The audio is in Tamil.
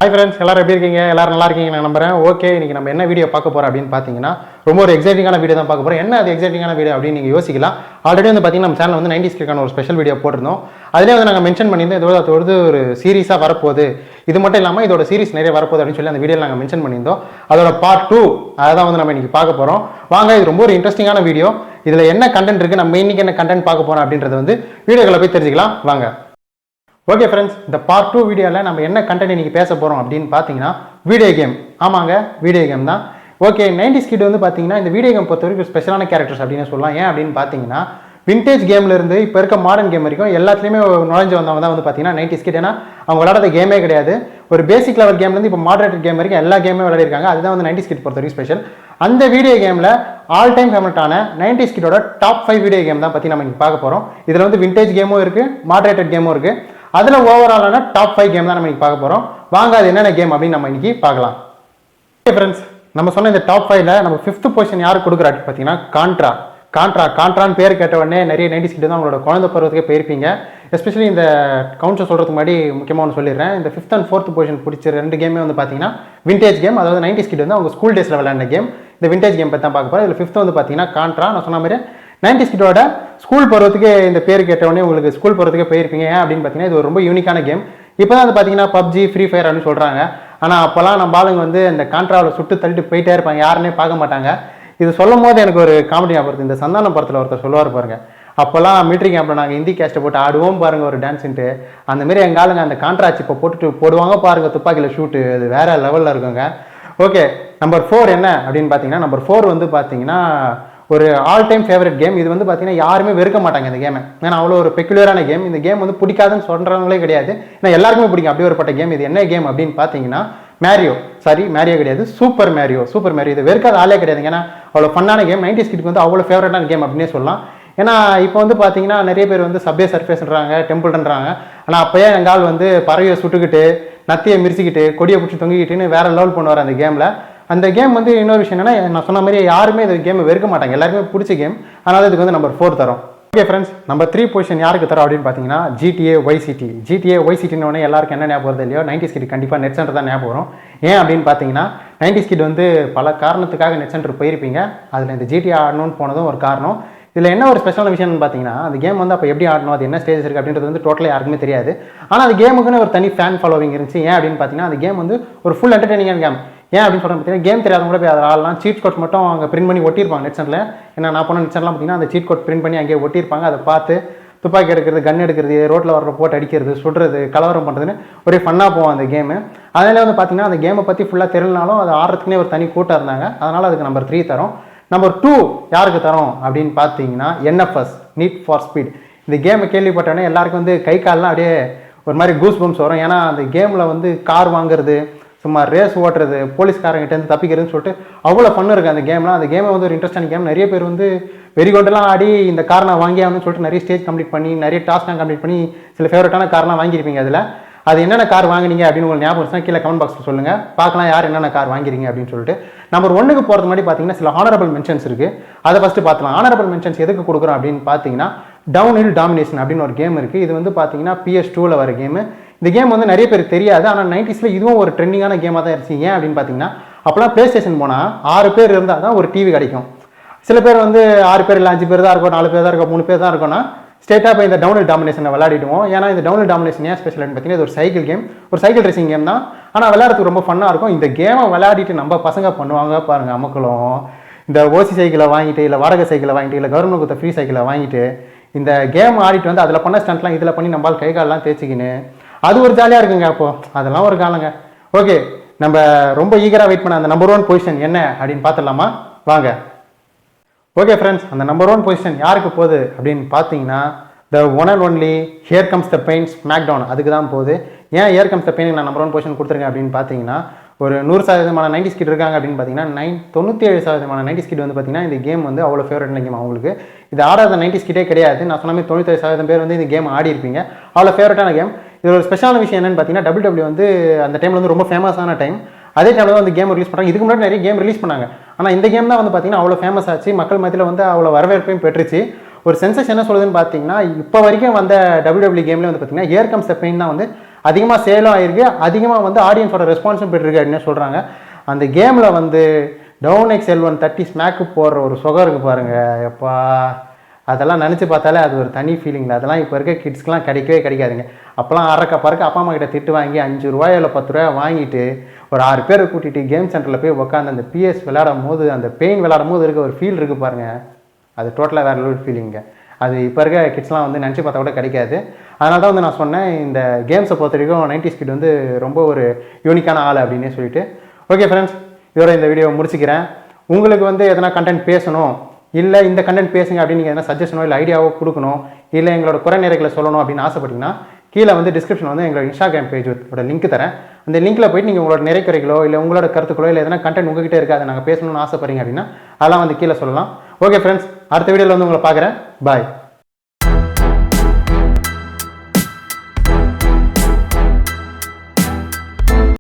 ஹாய் ஃப்ரெண்ட்ஸ், எல்லாரும் எப்படி இருக்கீங்க? எல்லாரும் நல்லா இருக்கீங்க நான் நம்புறேன். ஓகே, இன்னைக்கு நம்ம என்ன வீடியோ பார்க்க போறோம் அப்படின்னு பார்த்தீங்கன்னா ரொம்ப ஒரு எக்ஸைட்டிங்கான வீடியோ தான் பார்க்க போறோம். என்ன அது எக்ஸைட்டிங்கான வீடியோ அப்படின்னு நீங்கள் யோசிக்கலாம். ஆல்ரெடி வந்து பார்த்தீங்கன்னா நம்ம சேனல் வந்து 90s கிட்கான ஒரு ஸ்பெஷல் வீடியோ போட்டிருந்தோம். அதிலே வந்து நாங்கள் மென்ஷன் பண்ணியிருந்தோம் இதோட ஒரு சீரிஸாக வரப்போகுது. இது மட்டும் இல்லாமல் இதோட சீரிஸ் நிறைய வரப்போகுது அப்படின்னு சொல்லி அந்த வீடியோவில் நாங்கள் மென்ஷன் பண்ணியிருந்தோம். அதோட பார்ட் 2 அதை தான் வந்து நம்ம இன்னைக்கு பார்க்க போகிறோம். வாங்க, இது ரொம்ப ஒரு இன்ட்ரெஸ்டிங்கான வீடியோ. இதில் என்ன கண்டென்ட் இருக்குது, நம்ம இன்னைக்கு என்ன கண்டென்ட் பார்க்க போகிறோம் அப்படின்றத வந்து வீடியோக்களை போய் தெரிஞ்சுக்கலாம். வாங்க. ஓகே ஃப்ரெண்ட்ஸ், இந்த பார்ட் 2 வீடியோவில் நம்ம என்ன கண்டென்ட் இன்றைக்கி பேச போகிறோம் அப்படின்னு பார்த்தீங்கன்னா வீடியோ கேம். ஆமாங்க, வீடியோ கேம் தான். ஓகே, 90s கிட் வந்து பார்த்தீங்கன்னா இந்த வீடியோ கேம் பொறுத்த வரைக்கும் ஸ்பெஷலான கேரக்டர்ஸ் அப்படின்னு சொல்லலாம். ஏன் அப்படின்னு பார்த்தீங்கன்னா விண்டேஜ் கேம்லேருந்து இப்போ இருக்க மாடர்ன் கேம் வரைக்கும் எல்லாத்துலேயுமே நுழைஞ்சு வந்தவங்க தான் வந்து பார்த்தீங்கன்னா 90s கிட். ஏன்னா அவங்க விளையாடுற கேமே கிடையாது. ஒரு பேசிக் லெவல் கேம்லேருந்து இப்போ மாடரேட்டட் கேம் வரைக்கும் எல்லா கேமே விளையாடிருக்காங்க. அதுதான் வந்து 90s கிட் பொறுத்த வரைக்கும் ஸ்பெஷல். அந்த வீடியோ கேமில் ஆல் டைம் ஃபேவரட்டான 90s கிட்டோட டாப் 5 வீடியோ கேம் தான் பற்றி நம்ம இன்றைக்கி பார்க்க போகிறோம். இதில் வந்து விண்டேஜ் கேமும் இருக்குது, மாடரேட்டட் கேமும் இருக்குது. அதில் ஓவராலான டாப் 5 கேம் தான் நம்ம இன்னைக்கு பார்க்க போகிறோம். வாங்க, அது என்னென்ன கேம் அப்படின்னு நம்ம இன்னைக்கு பார்க்கலாம். ஓகே ஃப்ரெண்ட்ஸ், நம்ம சொன்ன இந்த டாப் 5ல நம்ம 5th பொசிஷன் யாருக்கு கொடுக்குறாரு பார்த்தீங்கன்னா கான்ட்ரான்னு பேர் கேட்ட உடனே நிறைய 90s கிட்ட தான் அவங்களோட குழந்தை பருவத்துக்கே போயிருப்பீங்க. எஸ்பெஷலி இந்த கவுண்ட்ஸை சொல்கிறதுக்கு முன்னாடி முக்கியமாக ஒன்று சொல்லிடுறேன். இந்த 5th and 4th பொசிஷன் பிடிச்ச 2 கேமே வந்து பார்த்தீங்கன்னா விண்டேஜ் கேம். அதாவது 90s கிட்ட வந்து அவங்க ஸ்கூல் டேஸில் விளையாண்ட கேம். இந்த விண்டேஜ் கேம் பற்றி தான் பார்க்க போகிறோம். இதில் 5th வந்து பார்த்தீங்கன்னா கான்ட்ரா. நான் சொன்ன மாதிரி 90s கிட்டோட ஸ்கூல் பருவத்துக்கு இந்த பேர் கேட்டவொடனே உங்களுக்கு ஸ்கூல் பருவத்துக்கே போயிருப்பீங்க. ஏன் அப்படின்னு பார்த்தீங்கன்னா இது ஒரு ரொம்ப யூனிக்கான கேம். இப்போ தான் வந்து பார்த்தீங்கன்னா PUBG, FREFIRE அப்படின்னு சொல்கிறாங்க. ஆனால் அப்போல்லாம் நம்ம ஆளுங்க வந்து இந்த கான்ட்ராவில் சுட்டு தள்ளிட்டு போயிட்டே இருப்பாங்க, யாருன்னே பார்க்க மாட்டாங்க. இது சொல்லும் போது எனக்கு ஒரு காமெடி ஞாபகம். இந்த சந்தான படத்தில் ஒருத்தர் சொல்லுவார் பாருங்க, அப்போல்லாம் மிலிட்ரி கேம்பில் நாங்கள் ஹிந்தி கேஸ்ட்டை போட்டு ஆடுவோம் பாருங்க ஒரு டான்ஸுன்ட்டு. அந்தமாரி எங்கள் ஆளுங்க அந்த கான்ட்ராச்சி இப்போ போட்டுட்டு போடுவாங்க பாருங்க துப்பாக்கியில் ஷூட்டு. அது வேற லெவலில் இருக்குங்க. ஓகே, நம்பர் 4 என்ன அப்படின்னு பார்த்தீங்கன்னா நம்பர் 4 வந்து பார்த்தீங்கன்னா ஒரு ஆல் டைம் ஃபேவரட் கேம். இது வந்து பார்த்தீங்கன்னா யாருமே வெறுக்க மாட்டாங்க இந்த கேமை. ஏன்னா அவ்வளோ ஒரு பெக்குலரான கேம். இந்த கேம் வந்து பிடிக்காதுன்னு சொல்கிறவங்களே கிடையாது. ஏன்னா எல்லாருக்குமே பிடிக்கும் அப்படி ஒருப்பட்ட கேம். இது என்ன கேம் அப்படின்னு பார்த்தீங்கன்னா மேரியோ கிடையாது, சூப்பர் மேரியோ. இது வெறுக்காத ஆளே கிடையாதுங்க. ஏன்னா அவ்வளோ ஃபன்னான கேம். 90s கிட்க்கு வந்து அவ்வளோ ஃபேவரட்டான கேம் அப்படின்னே சொல்லலாம். ஏன்னா இப்போ வந்து பார்த்தீங்கன்னா நிறைய பேர் வந்து சப்வே சர்ஃபேஸ்ன்றாங்க, டெம்பிள்ன்றாங்க. ஆனால் அப்போயே எங்கள் ஆள் வந்து பறவையை சுட்டுக்கிட்டு, நத்தியை மிரிச்சிக்கிட்டு, கொடியை பிடிச்சி தொங்கிக்கிட்டுன்னு வேற லெவல் பண்ணுவார் அந்த கேமில். அந்த கேம் வந்து இன்னொரு விஷயம் என்னன்னா, நான் சொன்ன மாதிரி யாருமே இந்த கேமை வெறுக்க மாட்டாங்க, எல்லாருமே பிடிச்ச கேம். அதனால இதுக்கு வந்து நம்பர் 4 தரோம். ஓகே ஃப்ரெண்ட்ஸ், நம்பர் 3 பொசிஷன் யாருக்கு தரோம் அப்படின்னு பார்த்தீங்கன்னா GTA YCT உடனே எல்லாருக்கும் என்ன ஞாபகம் வருது இல்லையோ, 90s கிட் கண்டிப்பாக நெட் சென்டர் தான் ஞாபகம் வரும். ஏன் அப்படின்னு பார்த்தீங்கன்னா 90s கிட் வந்து பல காரணத்துக்காக நெட் சென்டர் போயிருப்பீங்க. அதில் இந்த GTA ஆடணும்னு போனதும் ஒரு காரணம். இதில் என்ன ஒரு ஸ்பெஷலான விஷயம்னு பார்த்தீங்கன்னா அந்த கேம் வந்து அப்போ எப்படி ஆடணும், அது என்ன ஸ்டேஜஸ் இருக்குது அப்படின்றது வந்து டோட்டலாக யாருக்குமே தெரியாது. ஆனால் அந்த கேமுக்குன்னு ஒரு தனி ஃபேன் ஃபாலோவிங் இருந்துச்சு. ஏன் அப்படின்னு பார்த்தீங்கன்னா அந்த கேம் வந்து ஒரு ஃபுல் என்டர்டெய்னிங்கான கேம். ஏன் அப்படின்னு சொல்கிறேன் பார்த்தீங்கன்னா கேம் தெரியாதவங்க கூட போய் அதில் ஆடலாம். சீட் கோட் மட்டும் அவங்க பிரிண்ட் பண்ணி ஒட்டியிருப்பாங்க நெட் சென்டரில். ஏன்னா நான் போன நெட் சென்டர்லாம் பார்த்தீங்கன்னா அந்த சீட் கோட் பிரிண்ட் பண்ணி அங்கேயே ஒட்டியிருப்பாங்க. அதை பார்த்து துப்பாக்கி எடுக்கிறது, கன் எடுக்கிறது, ரோட்டில் வர்ற போட்டு அடிக்கிறது, சுடுறது, கலவரம் பண்ணுறதுன்னு ஒரே ஃபன்னாக போவோம் அந்த கேமு. அதனால வந்து பார்த்தீங்கன்னா அந்த கேமை பற்றி ஃபுல்லாக தெரியலனாலும் அது ஆடுறதுக்குனே ஒரு தனி கூட்டம் இருந்தாங்க. அதனால் அதுக்கு நம்பர் 3 தரோம். நம்பர் 2 யாருக்கு தரோம் அப்படின்னு பார்த்தீங்கன்னா NFS, நீட் ஃபார் ஸ்பீட். இந்த கேமை கேள்விப்பட்டோன்னே எல்லாருக்கும் வந்து கை கால்லாம் அப்படியே ஒரு மாதிரி கூஸ் பம்ப்ஸ் வரும். ஏன்னா அந்த கேமில் வந்து கார் வாங்குறது, சும்மா ரேஸ் ஓட்டுறது, போலீஸ்காரங்கிட்டேருந்து தப்பிக்கிறதுன்னு சொல்லிட்டு அவ்வளோ ஃபன் இருக்குது அந்த கேம்லாம். அந்த கேமை வந்து ஒரு இன்ட்ரெஸ்டான கேம். நிறைய பேர் வந்து வெறிகொண்டெல்லாம் ஆடி இந்த கார் நான் வாங்கியாகணும்னு சொல்லிட்டு நிறைய ஸ்டேஜ் கம்ப்ளீட் பண்ணி, நிறைய டாஸ்க்லாம் கம்ப்ளீட் பண்ணி சில ஃபேவரட்டான கார்லாம் வாங்கியிருப்பீங்க. அதில் அது என்னென்ன கார் வாங்கினீங்க அப்படின்னு உங்களுக்கு ஞாபகம் இருந்துச்சுன்னா கீழே கமெண்ட் பாக்ஸில் சொல்லுங்கள், பார்க்கலாம் யார் என்னென்ன கார் வாங்கிறீங்க அப்படின்னு சொல்லிட்டு. நம்பர் 1க்கு போகிறது முன்னாடி பார்த்தீங்கன்னா சில ஹானரபிள் மென்ஷன்ஸ் இருக்குது. அதை ஃபஸ்ட்டு பார்த்துலாம். ஹானரபிள் மென்ஷன்ஸ் எதுக்கு கொடுக்குறோம் அப்படின்னு பார்த்தீங்கன்னா டவுன்ஹில் டாமினேஷன் அப்படின்னு ஒரு கேம் இருக்குது. இது வந்து பார்த்தீங்கன்னா PS2ல வர கேமு. இந்த கேம் வந்து நிறைய பேருக்கு தெரியாது. ஆனால் 90ஸ்ல இதுவும் ஒரு ட்ரெண்டிங்கான கேமாக தான் இருந்துச்சு. ஏன் அப்படின்னு பார்த்தீங்கன்னா அப்போலாம் ப்ளே ஸ்டேஷன் போனால் 6 பேர் இருந்தால் தான் ஒரு டிவி கிடைக்கும். சில பேர் வந்து 6 பேர் இல்லை 5 பேர் தான் இருக்கும், 4 பேர் தான் இருக்கும், 3 பேர் தான் இருக்கும்னா ஸ்டேட்டாக போய் இந்த டவுன்ஹில் டாமினேஷனை விளையாடிடுவோம். ஏன்னா இந்த டவுன்ஹில் டாமினேஷன் ஏன் ஸ்பெஷல்னு பார்த்தீங்கன்னா இது ஒரு சைக்கிள் கேம், ஒரு சைக்கிள் ரேசிங் கேம் தான். ஆனால் விளையாடுறதுக்கு ரொம்ப ஃபன்னாக இருக்கும். இந்த கேமை விளையாடிட்டு நம்ம பசங்க பண்ணுவாங்க பாருங்கள் அமக்களும். இந்த ஓசி சைக்கிளை வாங்கிட்டு, இல்லை வாடகை சைக்கிளை வாங்கிட்டு, இல்லை கவர்மெண்ட் கொடுத்த ஃப்ரீ சைக்கிளை வாங்கிட்டு இந்த கேம் ஆடிட்டு வந்து அதில் பண்ண ஸ்டண்ட்லாம் இதில் பண்ணி நம்மளால் கை காலெலாம் தேய்ச்சிக்கின்னு அது ஒரு ஜாலியாக இருக்குங்க. அப்போது அதெல்லாம் ஒரு காலங்க. ஓகே, நம்ம ரொம்ப ஈகராக வெயிட் பண்ண அந்த நம்பர் 1 பொசிஷன் என்ன அப்படின்னு பார்த்துடலாமா? வாங்க. ஓகே ஃப்ரெண்ட்ஸ், அந்த நம்பர் 1 பொசிஷன் யாருக்கு போகுது அப்படின்னு பார்த்தீங்கன்னா the one and only here comes the pain SmackDown. அதுக்கு தான் போகுது. ஏன் ஹியர் கம்ஸ் த பெயின் நான் நம்பர் 1 பொசிஷன் கொடுத்துருக்கேன் அப்படின்னு பார்த்தீங்கன்னா ஒரு 100% 90s கிட் இருக்காங்க அப்படின்னு பார்த்தீங்கன்னா 97% 90s கிட் வந்து பார்த்தீங்கன்னா இந்த கேம் வந்து அவ்வளோ ஃபேவரட்டான கேம் அவங்களுக்கு. இது ஆடாத 90s கிட்டே கிடையாது. நான் சொன்ன மாதிரி 97% பேர் வந்து இந்த கேம் ஆடி இருப்பீங்க. அவ்வளோ ஃபேவரட்டான கேம். இது ஒரு ஸ்பெஷலான விஷயம் என்னன்னு பார்த்தீங்கன்னா WWE வந்து அந்த டைமில் வந்து ரொம்ப ஃபேமஸான டைம். அதே டைமில் தான் வந்து கேம் ரிலீஸ் பண்ணுறாங்க. இதுக்கு முன்னாடி நிறைய கேம் ரிலீஸ் பண்ணாங்க. ஆனால் இந்த கேம் தான் வந்து பார்த்தீங்கன்னா அவ்வளோ ஃபேமஸ் ஆச்சு. மக்கள் மத்தியில் வந்து அவ்வளோ வரவேற்பையும் பெற்றுச்சு. ஒரு சென்சஸ் என்ன சொல்லுதுன்னு பார்த்தீங்கன்னா இப்போ வரைக்கும் வந்த WWE கேம்லேயே வந்து பார்த்தீங்கன்னா ஹியர் கம்ஸ் த பெயின் தான் வந்து அதிகமாக சேலும் ஆகிருக்கு, அதிகமாக வந்து ஆடியன்ஸோட ரெஸ்பான்ஸும் பெற்றிருக்கு அப்படின்னு சொல்கிறாங்க. அந்த கேமில் வந்து டவுன் XL1 30 ஸ்மாக்கு போடுற ஒரு சுகம் இருக்குது பாருங்கள். எப்பா அதெல்லாம் நினச்சி பார்த்தாலே அது ஒரு தனி ஃபீலிங்கில். அதெல்லாம் இப்போ இருக்க கிட்ஸ்க்கெலாம் கிடைக்காதுங்க. அப்போலாம் பறக்க அப்பா அம்மா கிட்ட திட்டு வாங்கி 5 ரூபாய் இல்லை 10 ரூபாய் வாங்கிட்டு ஒரு 6 பேரை கூட்டிகிட்டு கேம் சென்டரில் போய் உட்காந்து அந்த PS விளையாடும் போது அந்த பெயின் விளையாடும் போது இருக்க ஒரு ஃபீல் இருக்குது பாருங்கள். அது டோட்டலாக வேறு லெவல் ஃபீலிங்க. அது இப்போ இருக்க கிட்ஸ்லாம் வந்து நினச்சி பார்த்தா கூட கிடைக்காது. அதனால தான் வந்து நான் சொன்னேன், இந்த கேம்ஸை பொறுத்த வரைக்கும் 90s கிட் வந்து ரொம்ப ஒரு யூனிக்கான ஆள் அப்படின்னே சொல்லிட்டு. ஓகே ஃப்ரெண்ட்ஸ், இதோட இந்த வீடியோவை முடிச்சுக்கிறேன். உங்களுக்கு வந்து எதனா கண்டென்ட் பேசணும், இல்லை இந்த கண்டென்ட் பேசுங்க அப்படின்னு நீங்கள் எதனா சஜஷனோ இல்லை ஐடியாவோ கொடுக்கணும், இல்லை எங்களோட குறை நிறைகளை சொல்லணும் அப்படின்னு ஆசைப்பட்டீங்கன்னா கீழே வந்து டிஸ்கிரிப்ஷன் வந்து எங்களோட இன்ஸ்டாகிராம் பேஜோட லிங்க் தரேன். அந்த லிங்க்கில் போய்ட்டு நீங்கள் உங்களோட நிறைக்குறைகளோ இல்லை உங்களோட கருத்துக்களோ இல்லை எதனா கண்டென்ட் உங்ககிட்ட இருக்குது, அதை நாங்கள் பேசணும்னு ஆசைப்படுறீங்க அப்படின்னா அதெல்லாம் வந்து கீழே சொல்லலாம். ஓகே ஃப்ரெண்ட்ஸ், அடுத்த வீடியோவில் வந்து உங்களை பார்க்குறேன். பாய்.